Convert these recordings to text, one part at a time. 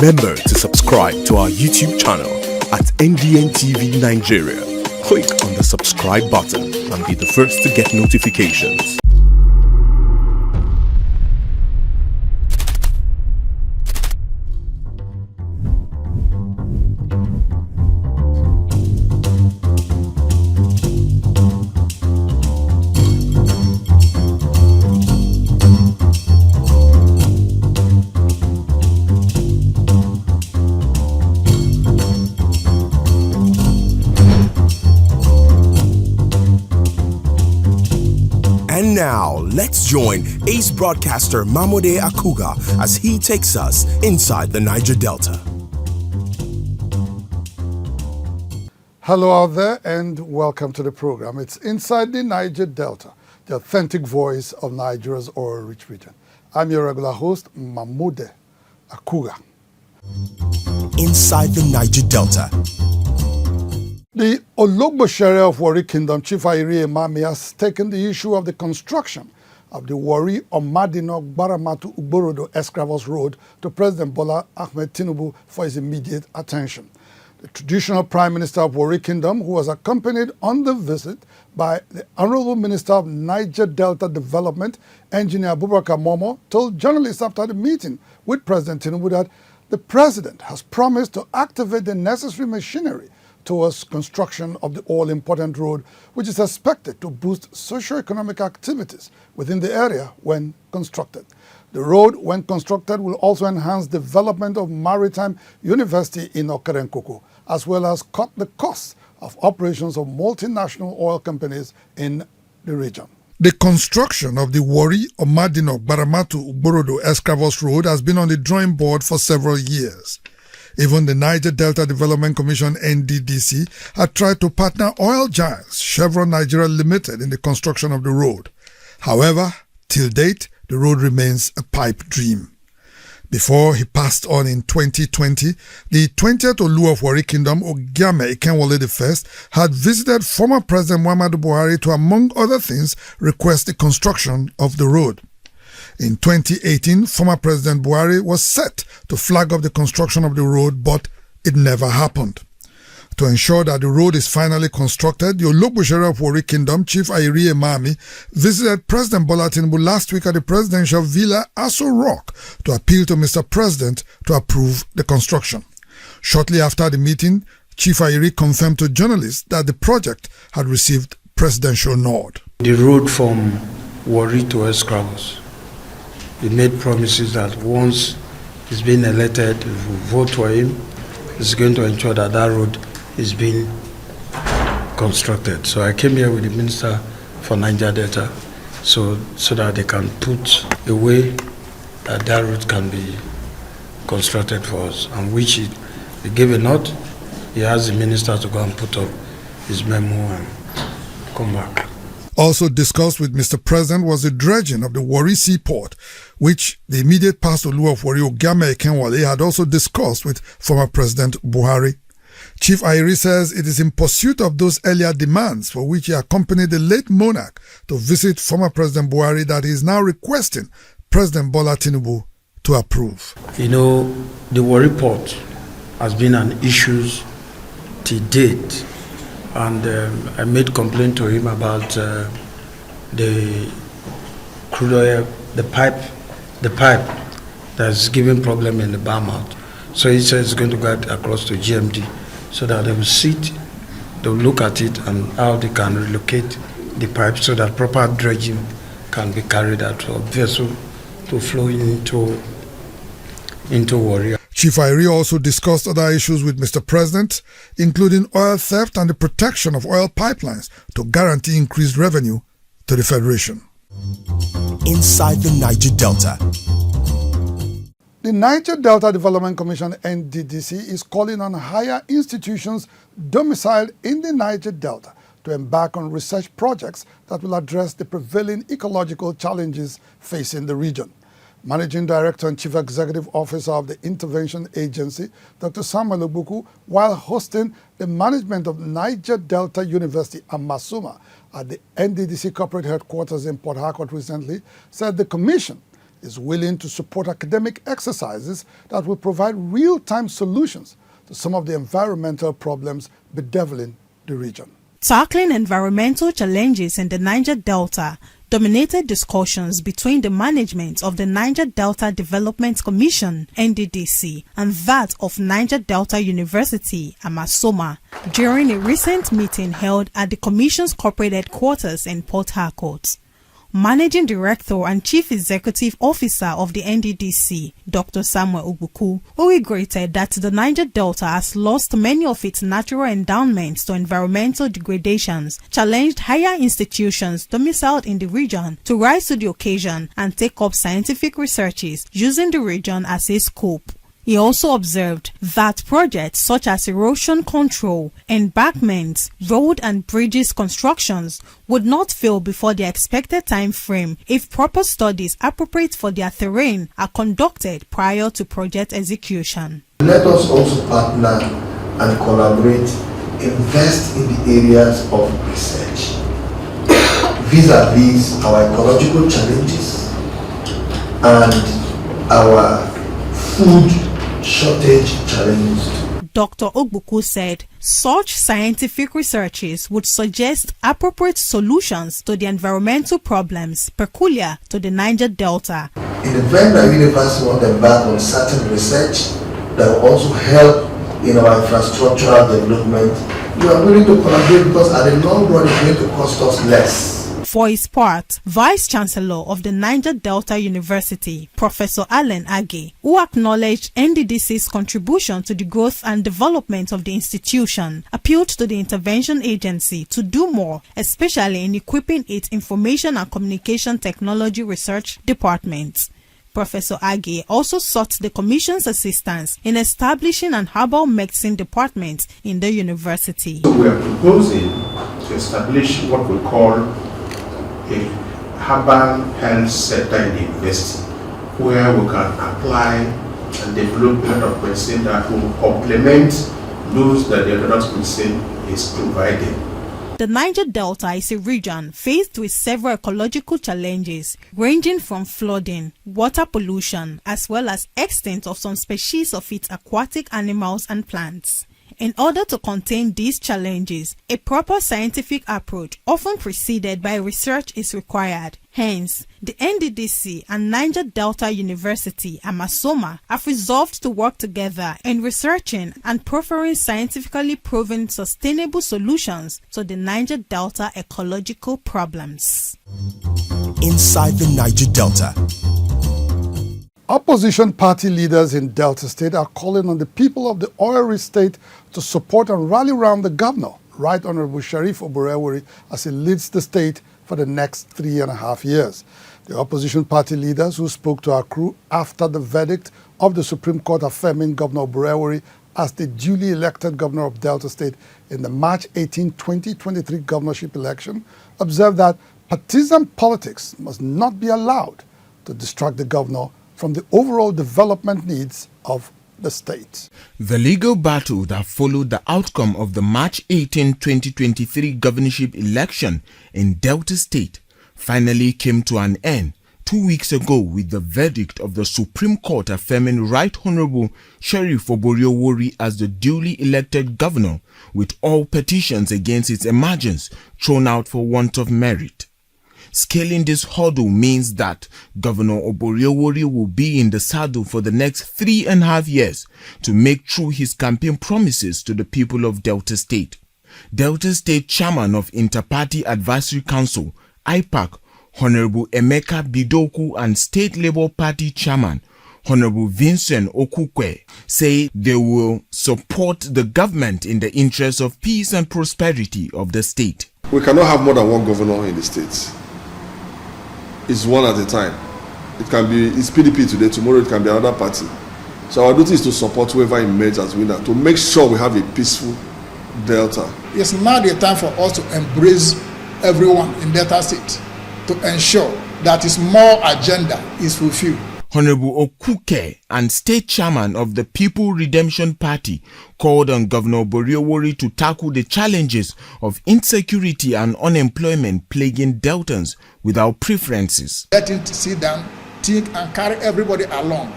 Remember to subscribe to our YouTube channel at NDN TV Nigeria. Click on the subscribe button and be the first to get notifications. And now, let's join ace broadcaster MAMODE AKUGHA as he takes us inside the Niger Delta. Hello out there and welcome to the program. It's Inside the Niger Delta, the authentic voice of Nigeria's oil-rich region. I'm your regular host, MAMODE AKUGHA. Inside the Niger Delta. The Ologbo Sheriff of Warri Kingdom, Chief Ayiri Emami, has taken the issue of the construction of the Warri Omadino Gbaramatu Ugborodo Escravos Road to President Bola Ahmed Tinubu for his immediate attention. The traditional Prime Minister of Warri Kingdom, who was accompanied on the visit by the Honorable Minister of Niger Delta Development, Engineer Abubakar Momo, told journalists after the meeting with President Tinubu that the President has promised to activate the necessary machinery towards construction of the all-important road, which is expected to boost socio-economic activities within the area when constructed. The road, when constructed, will also enhance development of Maritime University in Okerenkoko, as well as cut the costs of operations of multinational oil companies in the region. The construction of the Warri Omadino Gbaramatu Ugborodo Escravos Road has been on the drawing board for several years. Even the Niger Delta Development Commission (NDDC) had tried to partner oil giants Chevron Nigeria Limited in the construction of the road. However, till date, the road remains a pipe dream. Before he passed on in 2020, the 20th Olu of Warri Kingdom, Ogiame Ikenwole I, had visited former President Muhammadu Buhari to, among other things, request the construction of the road. In 2018, former President Buhari was set to flag up the construction of the road, but it never happened. To ensure that the road is finally constructed, the Ologbo Sheriff of Warri Kingdom, Chief Ayiri Emami, visited President Bola Tinubu last week at the presidential villa Aso Rock to appeal to Mr. President to approve the construction. Shortly after the meeting, Chief Ayiri confirmed to journalists that the project had received presidential nod. The road from Warri to Escravos. He made promises that once he's been elected, if we vote for him, he's going to ensure that that road is being constructed. So I came here with the Minister for Niger Delta so that they can put a way that that road can be constructed for us, and which he gave a nod. He asked the Minister to go and put up his memo and come back. Also discussed with Mr. President was the dredging of the Warri Seaport, which the immediate past Olu of Warri, Ogiame Ikenwole, had also discussed with former President Buhari. Chief Ayiri says it is in pursuit of those earlier demands for which he accompanied the late monarch to visit former President Buhari that he is now requesting President Bola Tinubu to approve. You know, the Warri port has been an issue to date. And I made complaint to him about the crude oil, the pipe that's giving problem in the bar mouth. So he says he's going to go across to GMD so that they will sit, they will look at it and how they can relocate the pipe so that proper dredging can be carried out for vessel to flow into Warri. Chief Ayiri also discussed other issues with Mr. President, including oil theft and the protection of oil pipelines to guarantee increased revenue to the Federation. Inside the Niger Delta. The Niger Delta Development Commission (NDDC) is calling on higher institutions domiciled in the Niger Delta to embark on research projects that will address the prevailing ecological challenges facing the region. Managing Director and Chief Executive Officer of the Intervention Agency, Dr. Samuel Ogbuku, while hosting the management of Niger Delta University and Masuma at the NDDC corporate headquarters in Port Harcourt recently, said the Commission is willing to support academic exercises that will provide real-time solutions to some of the environmental problems bedeviling the region. Tackling environmental challenges in the Niger Delta dominated discussions between the management of the Niger Delta Development Commission, NDDC, and that of Niger Delta University, Amasoma, during a recent meeting held at the Commission's corporate headquarters in Port Harcourt. Managing Director and Chief Executive Officer of the NDDC, Dr. Samuel Ogbuku, who regretted that the Niger Delta has lost many of its natural endowments to environmental degradations, challenged higher institutions domiciled in the region to rise to the occasion and take up scientific researches using the region as a scope. He also observed that projects such as erosion control, embankments, road and bridges constructions would not fail before the expected time frame if proper studies appropriate for their terrain are conducted prior to project execution. Let us also partner and collaborate, invest in the areas of research vis-a-vis our ecological challenges and our food shortage challenges. Dr. Ogbuku said such scientific researches would suggest appropriate solutions to the environmental problems peculiar to the Niger Delta. In the event that university want to embark on certain research that will also help in our infrastructural development, we are willing to collaborate because at the long run it's going to cost us less. For his part, Vice-Chancellor of the Niger Delta University, Professor Allen Age, who acknowledged NDDC's contribution to the growth and development of the institution, appealed to the intervention agency to do more, especially in equipping its Information and Communication Technology Research Department. Professor Age also sought the Commission's assistance in establishing an herbal medicine department in the university. So we are proposing to establish what we call a herbal health center in the university, where we can apply and develop a lot of medicine that will complement those that the orthodox medicine is providing. The Niger Delta is a region faced with several ecological challenges ranging from flooding, water pollution, as well as extent of some species of its aquatic animals and plants. In order to contain these challenges, a proper scientific approach, often preceded by research, is required. Hence, the NDDC and Niger Delta University, Amasoma, have resolved to work together in researching and proffering scientifically proven sustainable solutions to the Niger Delta ecological problems. Inside the Niger Delta. Opposition party leaders in Delta State are calling on the people of the oil-rich state to support and rally around the governor, Right Honorable Sheriff Oborevwori, as he leads the state for the next 3.5 years. The opposition party leaders who spoke to our crew after the verdict of the Supreme Court affirming Governor Oborevwori as the duly elected governor of Delta State in the March 18, 2023 governorship election observed that partisan politics must not be allowed to distract the governor from the overall development needs of the state. The legal battle that followed the outcome of the March 18, 2023 governorship election in Delta State finally came to an end 2 weeks ago with the verdict of the Supreme Court affirming Right Honorable Sheriff Oborevwori as the duly elected governor, with all petitions against its emergence thrown out for want of merit. Scaling this hurdle means that Governor Oborevwori will be in the saddle for the next 3.5 years to make true his campaign promises to the people of Delta State. Delta State Chairman of Interparty Advisory Council, IPAC, Honorable Emeka Bidoku, and State Labour Party Chairman, Honorable Vincent Okukwe, say they will support the government in the interest of peace and prosperity of the state. We cannot have more than one governor in the state. It's one at a time. It can be, it's PDP today, tomorrow it can be another party. So our duty is to support whoever emerges as winner, to make sure we have a peaceful Delta. It's now the time for us to embrace everyone in Delta State to ensure that its more agenda is fulfilled. Honorable Okuke and State Chairman of the People Redemption Party called on Governor Oborevwori to tackle the challenges of insecurity and unemployment plaguing Deltans without preferences. Let him sit down think and carry everybody along,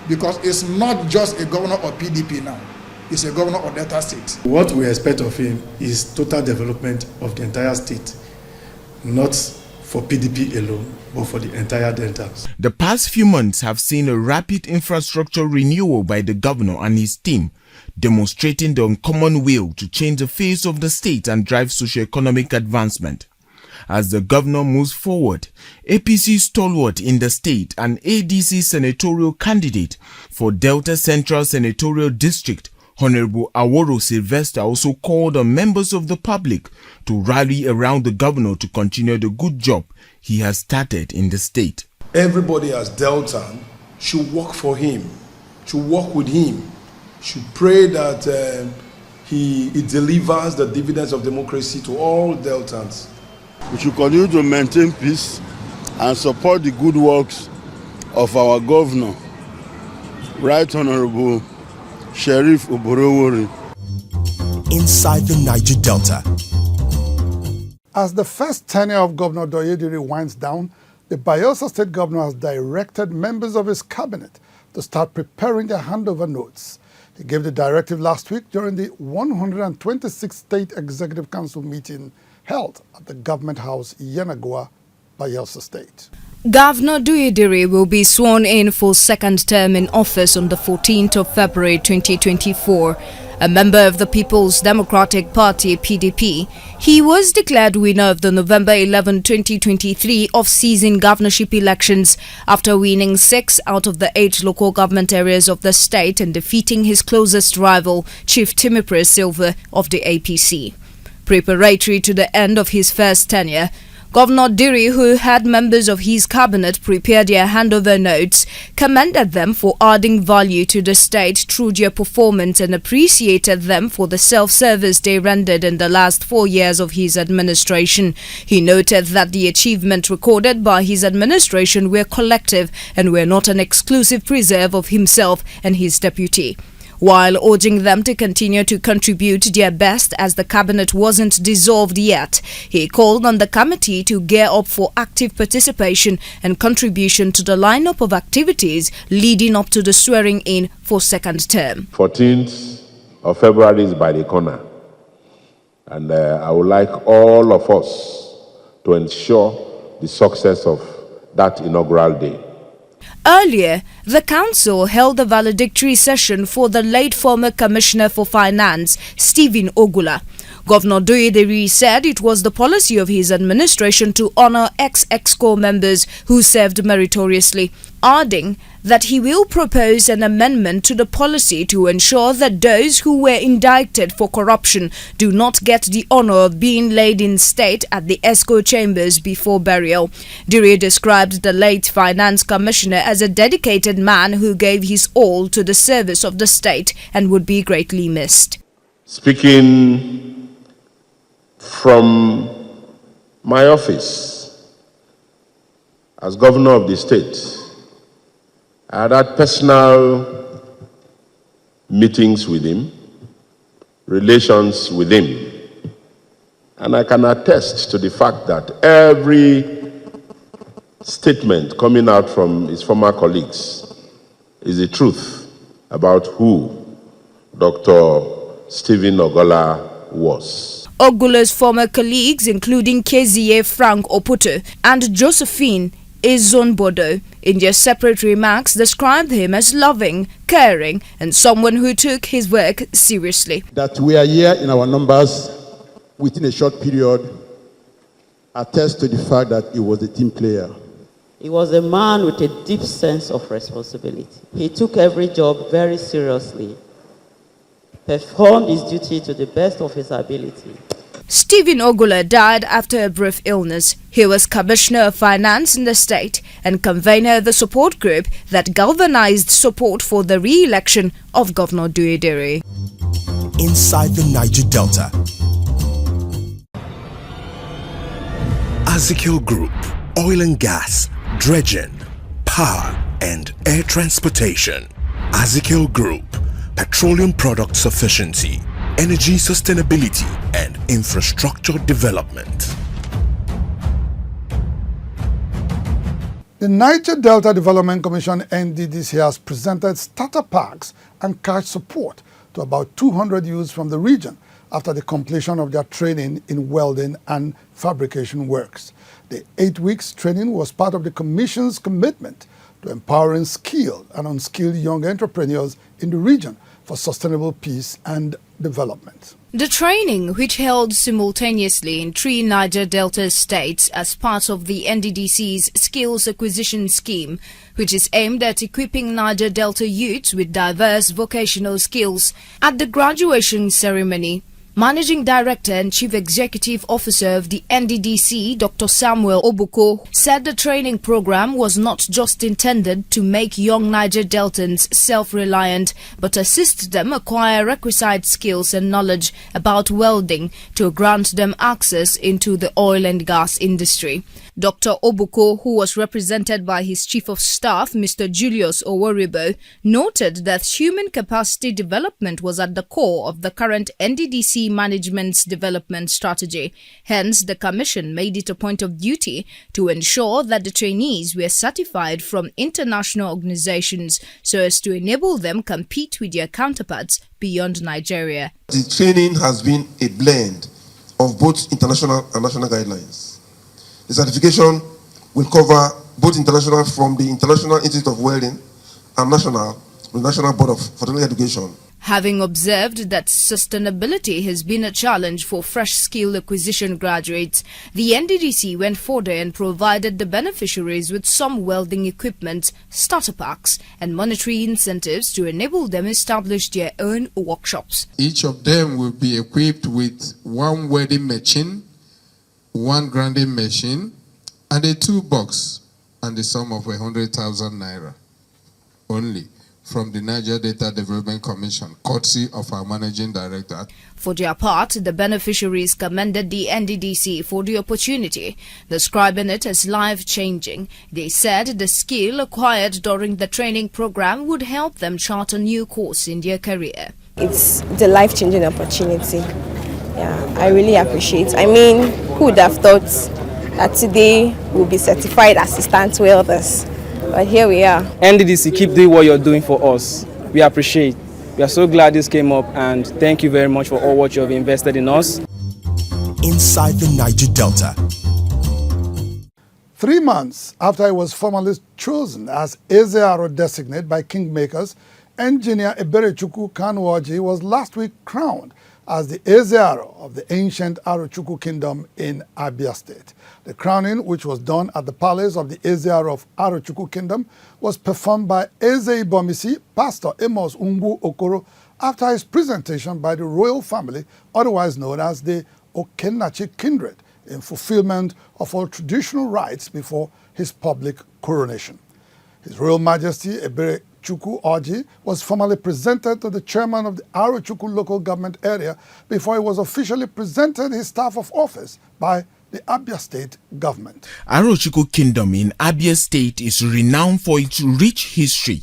because it's not just a governor of PDP now, it's a governor of Delta State. What we expect of him is total development of the entire state, not for PDP alone, but for the entire Delta. The past few months have seen a rapid infrastructure renewal by the governor and his team, demonstrating the uncommon will to change the face of the state and drive socio-economic advancement. As the governor moves forward, APC stalwart in the state and ADC senatorial candidate for Delta Central Senatorial District, Honorable Aworo Sylvester, also called on members of the public to rally around the governor to continue the good job he has started in the state. Everybody as Delta should work for him, should work with him, should pray that he delivers the dividends of democracy to all Deltans. We should continue to maintain peace and support the good works of our governor, Right Honorable Sheriff Oborowori. Inside the Niger Delta. As the first tenure of Governor Doyediri winds down, the Bayelsa State Governor has directed members of his cabinet to start preparing their handover notes. He gave the directive last week during the 126th State Executive Council meeting held at the Government House, Yenagoa, Bayelsa State. Governor Doyediri will be sworn in for second term in office on the 14th of February 2024. A member of the People's Democratic Party (PDP), he was declared winner of the November 11, 2023 off-season governorship elections after winning 6 out of the 8 local government areas of the state and defeating his closest rival, Chief Timipre Silva of the APC. Preparatory to the end of his first tenure, Governor Diri, who had members of his cabinet prepare their handover notes, commended them for adding value to the state through their performance and appreciated them for the self-service they rendered in the last 4 years of his administration. He noted that the achievements recorded by his administration were collective and were not an exclusive preserve of himself and his deputy. While urging them to continue to contribute their best as the cabinet wasn't dissolved yet, he called on the committee to gear up for active participation and contribution to the lineup of activities leading up to the swearing-in for second term. 14th of February is by the corner, and I would like all of us to ensure the success of that inaugural day. Earlier, the council held a valedictory session for the late former Commissioner for Finance, Stephen Ogula. Governor Doyediri said it was the policy of his administration to honor ex-EXCO members who served meritoriously, adding that he will propose an amendment to the policy to ensure that those who were indicted for corruption do not get the honor of being laid in state at the EXCO chambers before burial. Diri described the late finance commissioner as a dedicated man who gave his all to the service of the state and would be greatly missed. Speaking from my office as governor of the state, I had personal meetings with him, relations with him, and I can attest to the fact that every statement coming out from his former colleagues is the truth about who Dr. Stephen Ogula was. Ogula's former colleagues, including KZA Frank Oputo and Josephine Ezonbodo, in their separate remarks described him as loving, caring, and someone who took his work seriously. That we are here in our numbers within a short period attests to the fact that he was a team player. He was a man with a deep sense of responsibility. He took every job very seriously, performed his duty to the best of his ability. Stephen Ogula died after a brief illness. He was Commissioner of Finance in the state and convener of the support group that galvanized support for the re-election of Governor Doyediri. Inside the Niger Delta. Ezekiel Group, oil and gas, dredging, power and air transportation. Ezekiel Group, petroleum product sufficiency, energy sustainability and infrastructure development. The Niger Delta Development Commission NDDC has presented starter packs and cash support to about 200 youths from the region after the completion of their training in welding and fabrication works. The 8 weeks training was part of the Commission's commitment to empowering skilled and unskilled young entrepreneurs in the region for sustainable peace and development. The training, which held simultaneously in 3 Niger Delta states as part of the NDDC's Skills Acquisition Scheme, which is aimed at equipping Niger Delta youths with diverse vocational skills. At the graduation ceremony, Managing Director and Chief Executive Officer of the NDDC, Dr. Samuel Obuko, said the training program was not just intended to make young Niger Deltans self-reliant, but assist them acquire requisite skills and knowledge about welding to grant them access into the oil and gas industry. Dr. Obuko, who was represented by his Chief of Staff, Mr. Julius Oworibo, noted that human capacity development was at the core of the current NDDC management's development strategy. Hence, the Commission made it a point of duty to ensure that the trainees were certified from international organizations so as to enable them compete with their counterparts beyond Nigeria. The training has been a blend of both international and national guidelines. The certification will cover both international from the International Institute of Welding and national, the National Board of Fraternal Education. Having observed that sustainability has been a challenge for fresh skill acquisition graduates, the NDDC went further and provided the beneficiaries with some welding equipment, starter packs, and monetary incentives to enable them establish their own workshops. Each of them will be equipped with 1 welding machine, 1 grinding machine, and a toolbox, and the sum of 100,000 naira only from the Niger Delta Development Commission, courtesy of our Managing Director. For their part, the beneficiaries commended the NDDC for the opportunity, describing it as life-changing. They said the skill acquired during the training program would help them chart a new course in their career. It's the life-changing opportunity. Yeah, I really appreciate. I mean, who would have thought that today we'll be certified assistant welders? But here we are. NDDC, keep doing what you're doing for us. We appreciate. We are so glad this came up, and thank you very much for all what you have invested in us. Inside the Niger Delta. 3 months after he was formally chosen as Ezearo designate by kingmakers, Engineer Eberechukwu Kanuoji was last week crowned as the Ezearo of the ancient Arochukwu Kingdom in Abia State. The crowning, which was done at the palace of the Ezearo of Arochukwu Kingdom, was performed by Eze Ibomisi, Pastor Amos Umbu Okoro, after his presentation by the royal family, otherwise known as the Okenachi kindred, in fulfillment of all traditional rites before his public coronation. His Royal Majesty Eberechukwu Oji was formally presented to the chairman of the Arochukwu local government area before he was officially presented his staff of office by the Abia State government. Arochukwu Kingdom in Abia State is renowned for its rich history,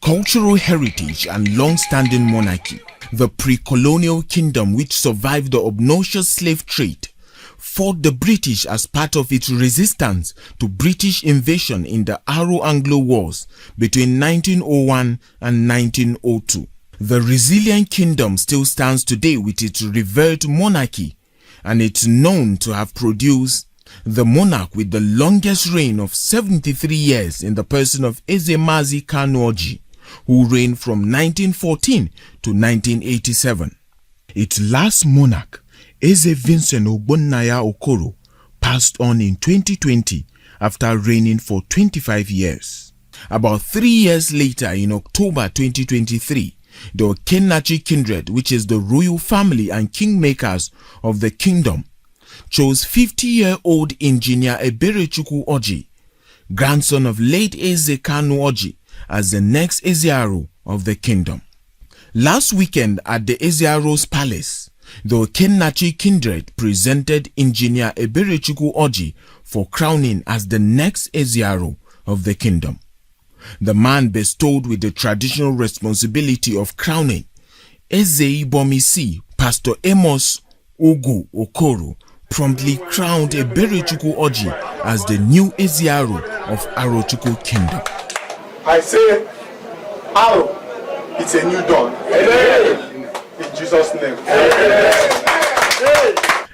cultural heritage, and long-standing monarchy. The pre-colonial kingdom, which survived the obnoxious slave trade, fought the British as part of its resistance to British invasion in the Aro-Anglo Wars between 1901 and 1902. The resilient kingdom still stands today with its revered monarchy, and it's known to have produced the monarch with the longest reign of 73 years in the person of Ezemazi Kanuoji, who reigned from 1914 to 1987. Its last monarch, Eze Vincent Ogbonnaya Okoro, passed on in 2020 after reigning for 25 years. About 3 years later, in October 2023, the Okenachi kindred, which is the royal family and kingmakers of the kingdom, chose 50-year-old engineer Eberechukwu Oji, grandson of late Eze Kanu Oji, as the next Ezearo of the kingdom. Last weekend at the Ezearo's palace, the Okenachi kindred presented engineer Eberechukwu Oji for crowning as the next Ezearo of the kingdom. The man bestowed with the traditional responsibility of crowning, Eze Ibomisi, Pastor Amos Ogu Okoro, promptly crowned Eberechukwu Orji as the new Eziaru of Arochukwu Kingdom. I say, Aro, it's a new dawn. In Jesus' name.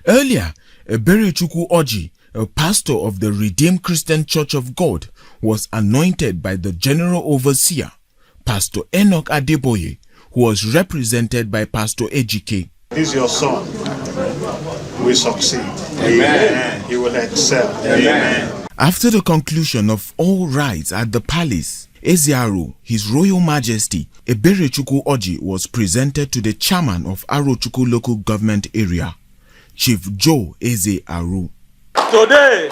Earlier, Eberechukwu Orji, a pastor of the Redeemed Christian Church of God, was anointed by the General Overseer, Pastor Enoch Adeboye, who was represented by Pastor Ejike. This your son will succeed. Amen. He will excel. Amen. After the conclusion of all rites at the palace, Eziaru, His Royal Majesty Eberechukwu Orji, was presented to the chairman of Arochukwu local government area, Chief Joe Eze Aru. Today,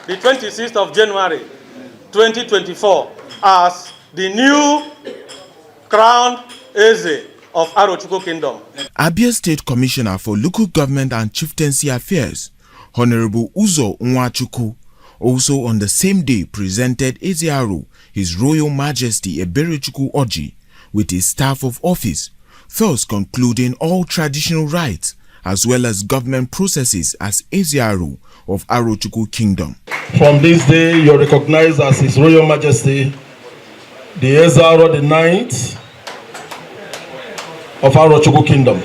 the 26th of January 2024, as the new crowned Eze of Arochukwu Kingdom. Abia State Commissioner for Local Government and Chieftaincy Affairs, Honorable Uzo Nwachukwu, also on the same day presented Eziaru, His Royal Majesty Eberechukwu Orji, with his staff of office, thus concluding all traditional rites as well as government processes as Eziaru of Arochukwu Kingdom. From this day, you are recognized as His Royal Majesty, the Eziaru the 9th of Arochukwu Kingdom.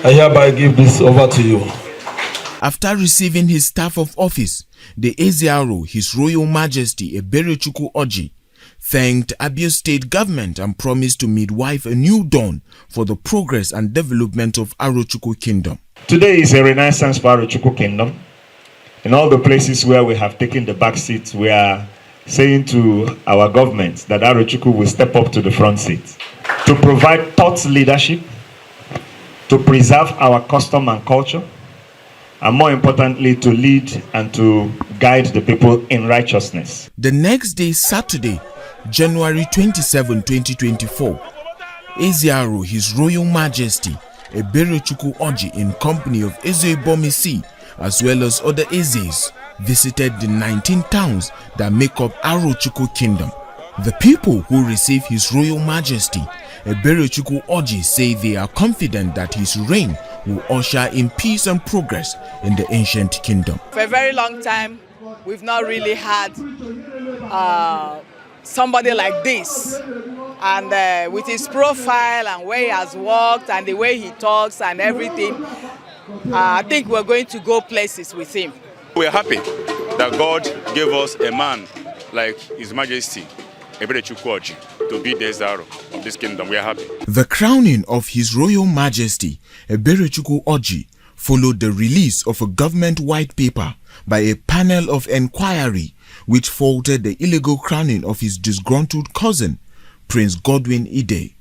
I hereby give this over to you. After receiving his staff of office, the Eziaru, His Royal Majesty Eberechukwu Orji, thanked Abia State government and promised to midwife a new dawn for the progress and development of Arochukwu Kingdom. Today is a renaissance for Arochukwu Kingdom. In all the places where we have taken the back seat, we are saying to our government that Arochukwu will step up to the front seat to provide thought leadership, to preserve our custom and culture, and more importantly, to lead and to guide the people in righteousness. The next day, Saturday, January 27, 2024, Eziaru, His Royal Majesty Eberechukwu Orji, in company of Eze Bomisi as well as other Ezes, visited the 19 towns that make up Arochukwu Kingdom. The people who receive His Royal Majesty Eberechukwu Orji say they are confident that his reign will usher in peace and progress in the ancient kingdom. For a very long time, we've not really had somebody like this. And with his profile and where he has worked and the way he talks and everything, I think we're going to go places with him. We're happy that God gave us a man like His Majesty Eberechukwu Orji to be the Eziaru of this kingdom. We are happy. The crowning of His Royal Majesty Eberechukwu Orji followed the release of a government white paper by a panel of inquiry which faulted the illegal crowning of his disgruntled cousin, Prince Godwin Ide,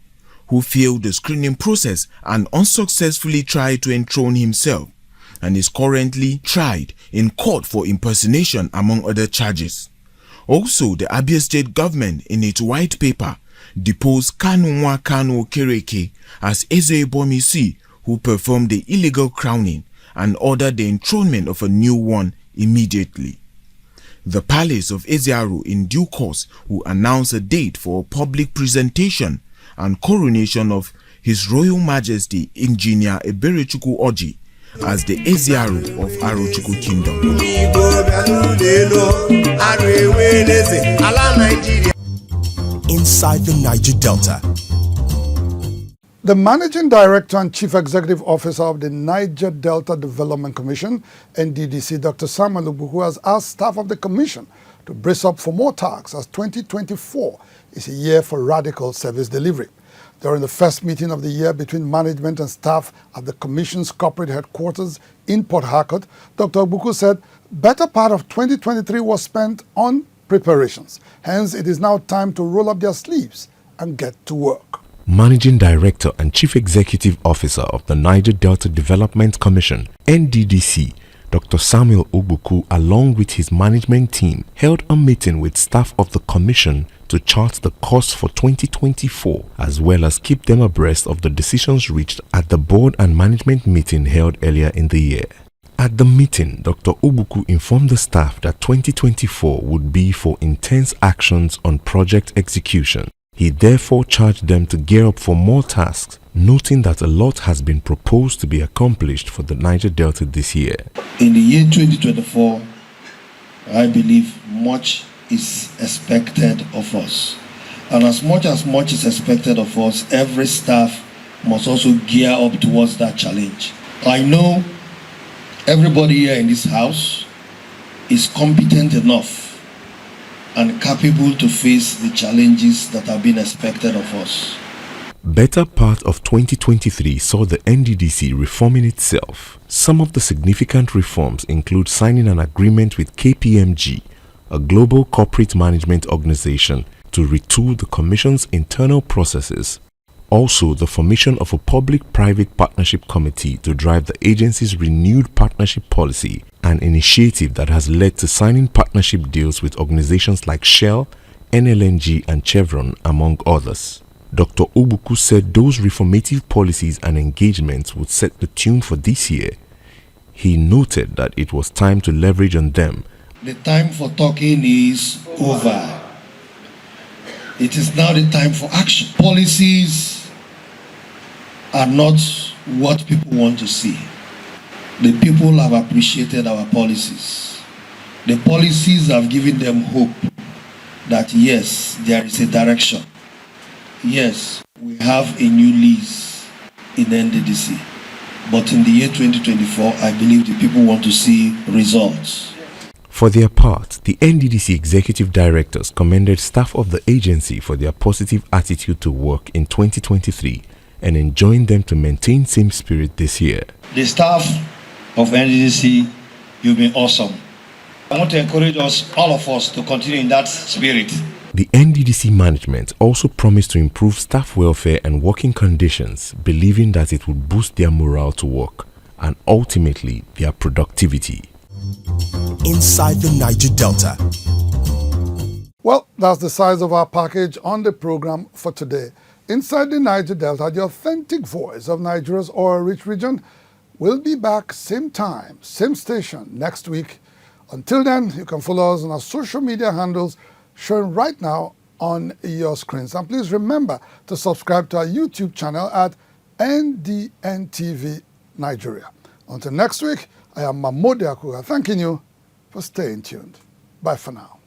who failed the screening process and unsuccessfully tried to enthrone himself, and is currently tried in court for impersonation among other charges. Also, the Abia State government in its white paper deposed Kanu Nwa Kanu Okereke as Eze Bomisi, who performed the illegal crowning, and ordered the enthronement of a new one immediately. The palace of Eziaru in due course will announce a date for a public presentation and coronation of His Royal Majesty Engineer Eberechukwu Orji as the Eziaru of Arochukwu Kingdom. Inside the Niger Delta. The Managing Director and Chief Executive Officer of the Niger Delta Development Commission, NDDC, Dr. Samuel Ogbuku, has asked staff of the Commission to brace up for more tasks as 2024 is a year for radical service delivery. During the first meeting of the year between management and staff at the Commission's corporate headquarters in Port Harcourt, Dr. Ogbuku said better part of 2023 was spent on preparations. Hence, it is now time to roll up their sleeves and get to work. Managing Director and Chief Executive Officer of the Niger Delta Development Commission, NDDC, Dr. Samuel Ogbuku, along with his management team, held a meeting with staff of the Commission to chart the course for 2024, as well as keep them abreast of the decisions reached at the board and management meeting held earlier in the year. At the meeting, Dr. Ogbuku informed the staff that 2024 would be for intense actions on project execution. He therefore charged them to gear up for more tasks, noting that a lot has been proposed to be accomplished for the Niger Delta this year. In the year 2024, I believe much is expected of us. And as much is expected of us, every staff must also gear up towards that challenge. I know everybody here in this house is competent enough and capable to face the challenges that have been expected of us. Better part of 2023 saw the NDDC reforming itself. Some of the significant reforms include signing an agreement with KPMG, a global corporate management organization, to retool the Commission's internal processes. Also, the formation of a public-private partnership committee to drive the agency's renewed partnership policy, an initiative that has led to signing partnership deals with organizations like Shell, NLNG and Chevron, among others. Dr. Ogbuku said those reformative policies and engagements would set the tune for this year. He noted that it was time to leverage on them. The time for talking is over. It is now the time for action. Policies are not what people want to see. The people have appreciated our policies. The policies have given them hope that yes, there is a direction. Yes, we have a new lease in NDDC. But in the year 2024, I believe the people want to see results. For their part, the NDDC executive directors commended staff of the agency for their positive attitude to work in 2023 and enjoined them to maintain same spirit this year. The staff of NDDC, you've been awesome. I want to encourage us, all of us, to continue in that spirit. The NDDC management also promised to improve staff welfare and working conditions, believing that it would boost their morale to work and ultimately their productivity. Inside the Niger Delta. Well, that's the size of our package on the program for today. Inside the Niger Delta, the authentic voice of Nigeria's oil-rich region, will be back same time, same station next week. Until then, you can follow us on our social media handles shown right now on your screens. And please remember to subscribe to our YouTube channel at NDNTV Nigeria. Until next week, I am MAMODE AKUGHA thanking you for staying tuned. Bye for now.